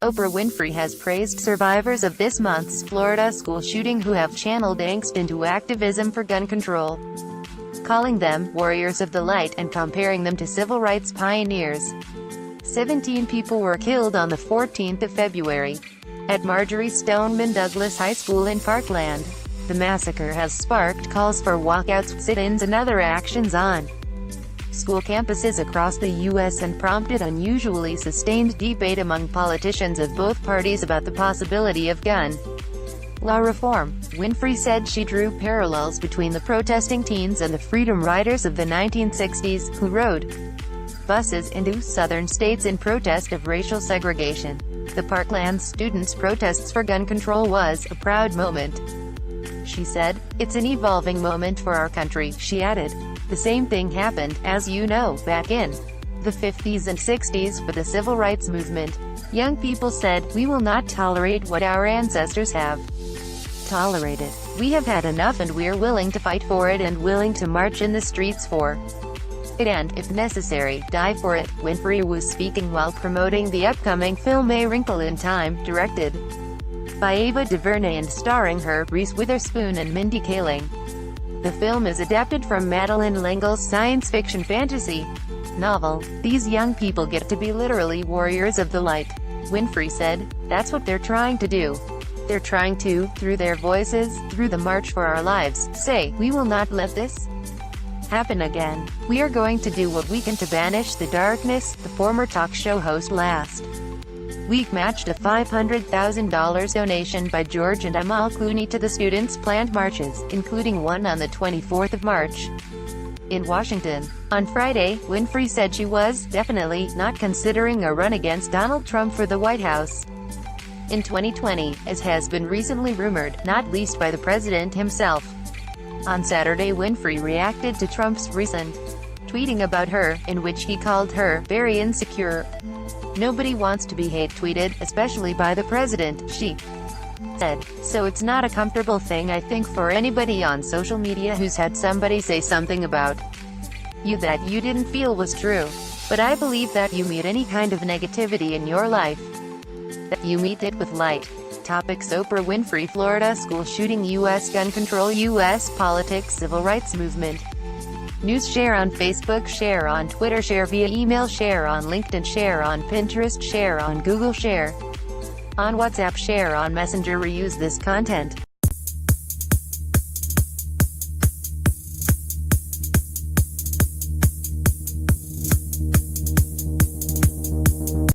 Oprah Winfrey has praised survivors of this month's Florida school shooting who have channeled angst into activism for gun control, calling them "warriors of the light" and comparing them to civil rights pioneers. 17 people were killed on the 14th of February at Marjorie Stoneman Douglas High School in Parkland. The massacre has sparked calls for walkouts, sit-ins and other actions on school campuses across the U.S. and prompted unusually sustained debate among politicians of both parties about the possibility of gun law reform. Winfrey said she drew parallels between the protesting teens and the Freedom Riders of the 1960s, who rode buses into southern states in protest of racial segregation. The Parkland students' protests for gun control was a proud moment, she said. It's an evolving moment for our country, she added. The same thing happened, as you know, back in the 50s and 60s for the civil rights movement. Young people said, "We will not tolerate what our ancestors have tolerated. We have had enough and we're willing to fight for it and willing to march in the streets for it and, if necessary, die for it." Winfrey was speaking while promoting the upcoming film A Wrinkle in Time, directed by Ava DuVernay and starring her, Reese Witherspoon and Mindy Kaling. The film is adapted from Madeleine L'Engle's science fiction fantasy novel. "These young people get to be literally warriors of the light," Winfrey said. "That's what they're trying to do. They're trying to, through their voices, through the March for Our Lives, say, we will not let this happen again. We are going to do what we can to banish the darkness." The former talk show host last week matched a $500,000 donation by George and Amal Clooney to the students' planned marches, including one on the 24th of March in Washington. On Friday, Winfrey said she was definitely not considering a run against Donald Trump for the White House in 2020, as has been recently rumored, not least by the president himself. On Saturday, Winfrey reacted to Trump's recent tweeting about her, in which he called her very insecure. "Nobody wants to be hate-tweeted, especially by the president," she said. "So it's not a comfortable thing, I think, for anybody on social media who's had somebody say something about you that you didn't feel was true. But I believe that you meet any kind of negativity in your life, that you meet it with light." Topics: Oprah Winfrey, Florida school shooting, U.S. gun control, U.S. politics, civil rights movement. News. Share on Facebook, share on Twitter, share via email, share on LinkedIn, share on Pinterest, share on Google, share on WhatsApp, share on Messenger. Reuse this content.